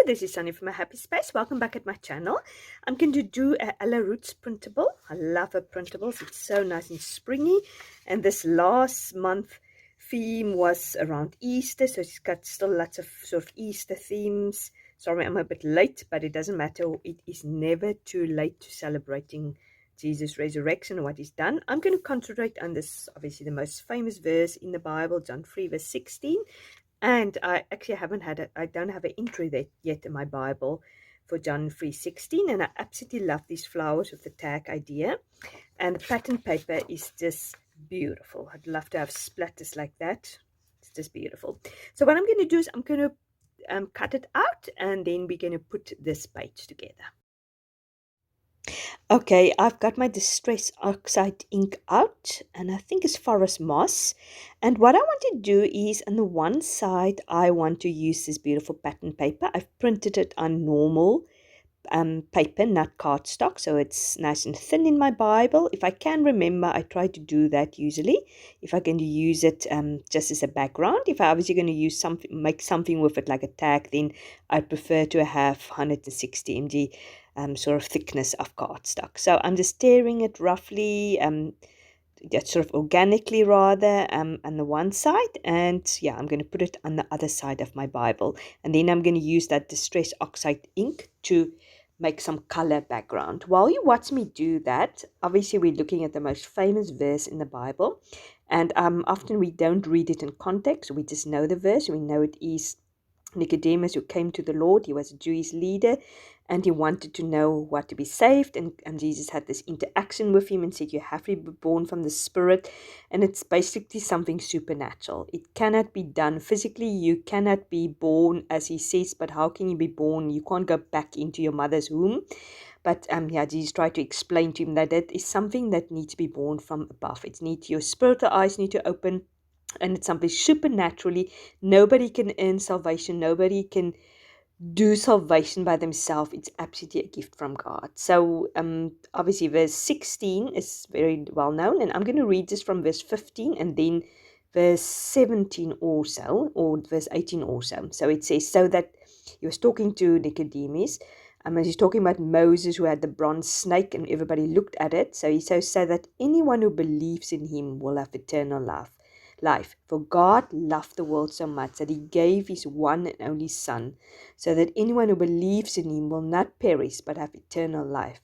this is Sonja from My Happy Space. Welcome back at my channel. I'm going to do a Ella Roetz printable. I love her printables. It's so nice and springy. And this last month theme was around Easter, so she's got still lots of sort of Easter themes. Sorry, I'm a bit late, but it doesn't matter. It is never too late to celebrating Jesus' resurrection and what he's done. I'm going to concentrate on this, obviously the most famous verse in the Bible, John 3 verse 16. And I actually I don't have an entry there yet in my Bible for John 3:16, and I absolutely love these flowers with the tag idea. And the pattern paper is just beautiful. I'd love to have splatters like that. It's just beautiful. So what I'm going to do is I'm going to cut it out, and then we're going to put this page together. Okay, I've got my Distress Oxide ink out, and I think it's Forest Moss. And what I want to do is, on the one side, I want to use this beautiful pattern paper. I've printed it on normal paper, not cardstock, so it's nice and thin in my Bible. If I can remember, I try to do that usually. If I'm going to use it just as a background, if I'm obviously going to use something, make something with it like a tag, then I prefer to have 160 mg sort of thickness of cardstock. So I'm just tearing it roughly, sort of organically rather, on the one side, and yeah, I'm going to put it on the other side of my Bible, and then I'm going to use that Distress Oxide ink to make some color background. While you watch me do that, obviously we're looking at the most famous verse in the Bible, and often we don't read it in context. We just know the verse. We know it is Nicodemus who came to the Lord. He was a Jewish leader, and he wanted to know what to be saved, and Jesus had this interaction with him and said, you have to be born from the Spirit, and it's basically something supernatural. It cannot be done physically. You cannot be born, as he says, but how can you be born? You can't go back into your mother's womb. But Jesus tried to explain to him that is something that needs to be born from above. Your spiritual eyes need to open, and it's something supernaturally. Nobody can earn salvation. Nobody can do salvation by themselves. It's absolutely a gift from God. So obviously verse 16 is very well known, and I'm going to read this from verse 15 and then verse 17 also, or verse 18 also. So it says, so that he was talking to Nicodemus, and he's talking about Moses who had the bronze snake, and everybody looked at it. So he says, so that anyone who believes in him will have eternal life. For God loved the world so much that he gave his one and only Son, so that anyone who believes in him will not perish but have eternal life.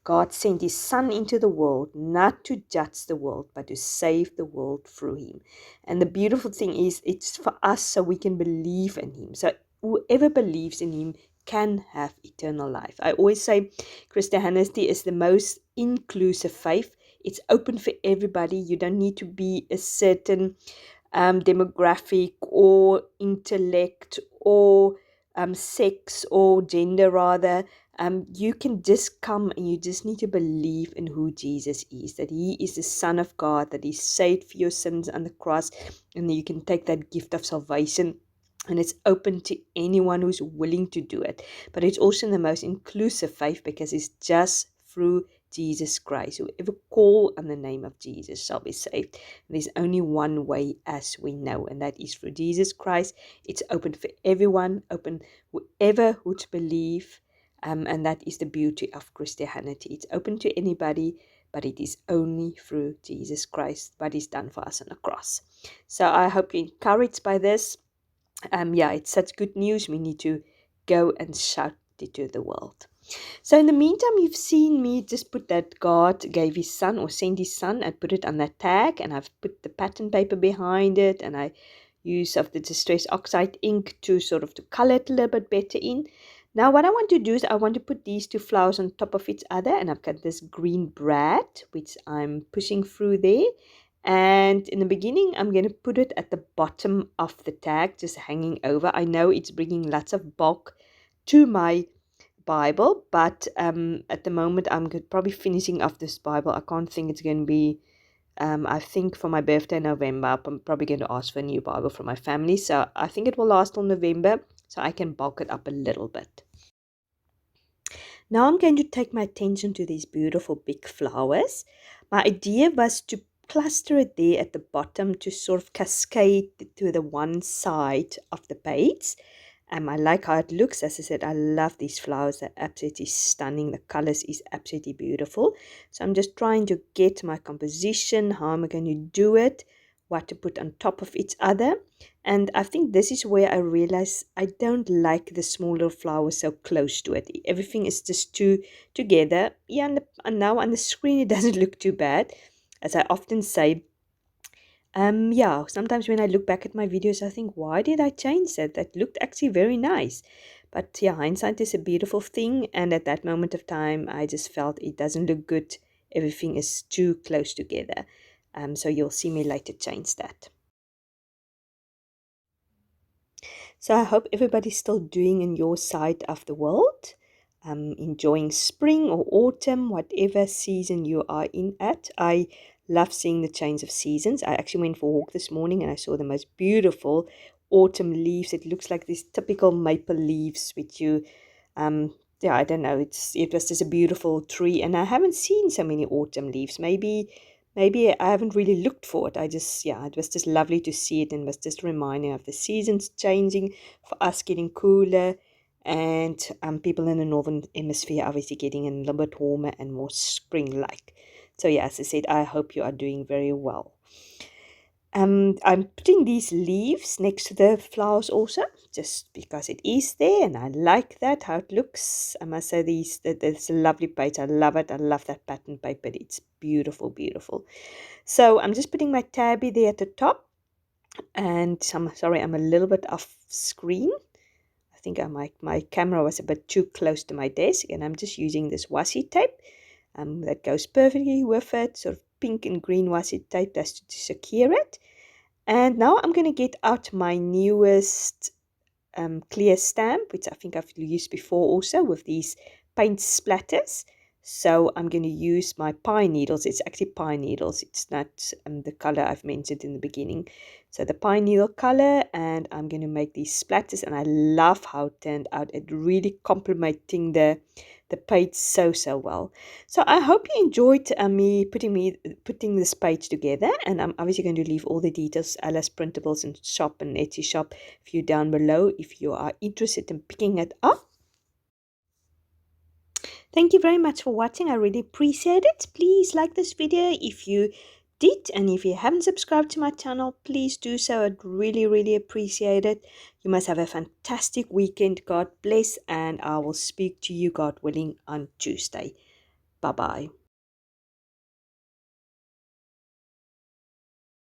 God sent his Son into the world not to judge the world, but to save the world through him. And the beautiful thing is, it's for us so we can believe in him. So whoever believes in him can have eternal life. I always say Christianity is the most inclusive faith. It's open for everybody. You don't need to be a certain demographic or intellect or sex or gender rather. You can just come, and you just need to believe in who Jesus is, that he is the Son of God, that he saved for your sins on the cross, and that you can take that gift of salvation. And it's open to anyone who's willing to do it. But it's also the most inclusive faith, because it's just through Jesus Christ. Whoever call on the name of Jesus shall be saved. There's only one way, as we know, and that is through Jesus Christ. It's open for everyone, open whoever would believe, and that is the beauty of Christianity. It's open to anybody, but it is only through Jesus Christ, what he's done for us on the cross. So I hope you're encouraged by this. It's such good news. We need to go and shout it to the world. So in the meantime, you've seen me just put that God gave his Son, or sent his Son, and put it on that tag, and I've put the pattern paper behind it, and I use of the Distress Oxide ink to sort of to color it a little bit better in. Now what I want to do is I want to put these two flowers on top of each other, and I've got this green brad which I'm pushing through there. And in the beginning, I'm going to put it at the bottom of the tag, just hanging over. I know it's bringing lots of bulk to my Bible, but at the moment, I'm probably finishing off this Bible. I can't think it's going to be, I think for my birthday in November, I'm probably going to ask for a new Bible from my family. So I think it will last till November, so I can bulk it up a little bit. Now I'm going to take my attention to these beautiful big flowers. My idea was to cluster it there at the bottom to sort of cascade to the one side of the page. I like how it looks. As I said, I love these flowers. They're absolutely stunning. The colors is absolutely beautiful. So I'm just trying to get my composition. How am I going to do it? What to put on top of each other. And I think this is where I realize I don't like the small little flowers so close to it. Everything is just too together. Yeah, and now on the screen it doesn't look too bad. As I often say, yeah, sometimes when I look back at my videos, I think, why did I change that? That looked actually very nice. But yeah, hindsight is a beautiful thing. And at that moment of time, I just felt it doesn't look good. Everything is too close together. So you'll see me later change that. So I hope everybody's still doing in your side of the world, enjoying spring or autumn, whatever season you are in at. I love seeing the change of seasons. I actually went for a walk this morning and I saw the most beautiful autumn leaves. It looks like these typical maple leaves, which you, yeah, I don't know. It was just a beautiful tree, and I haven't seen so many autumn leaves. Maybe I haven't really looked for it. Yeah, it was just lovely to see it and was just a reminder of the seasons changing, for us getting cooler, and people in the northern hemisphere obviously getting a little bit warmer and more spring-like. So yeah, as I said, I hope you are doing very well. I'm putting these leaves next to the flowers also, just because it is there, and I like that, how it looks. I must say that's a lovely page. I love it. I love that pattern paper. It's beautiful, beautiful. So I'm just putting my tabby there at the top, and I'm sorry, I'm a little bit off screen. I think my camera was a bit too close to my desk, and I'm just using this washi tape that goes perfectly with it, sort of pink and green washi tape that's to secure it. And now I'm going to get out my newest clear stamp, which I think I've used before also, with these paint splatters. So I'm going to use my pine needles. It's actually pine needles. It's not the color I've mentioned in the beginning. So the pine needle color, and I'm going to make these splatters, and I love how it turned out. It really complementing the page so well. So I hope you enjoyed me putting this page together, and I'm obviously going to leave all the details, Ella's Printables and shop and Etsy shop, for you down below if you are interested in picking it up. Thank you very much for watching. I really appreciate it. Please like this video if you did, and if you haven't subscribed to my channel, please do so. I'd really appreciate it. You must have a fantastic weekend. God bless, and I will speak to you, God willing, on Tuesday. Bye bye.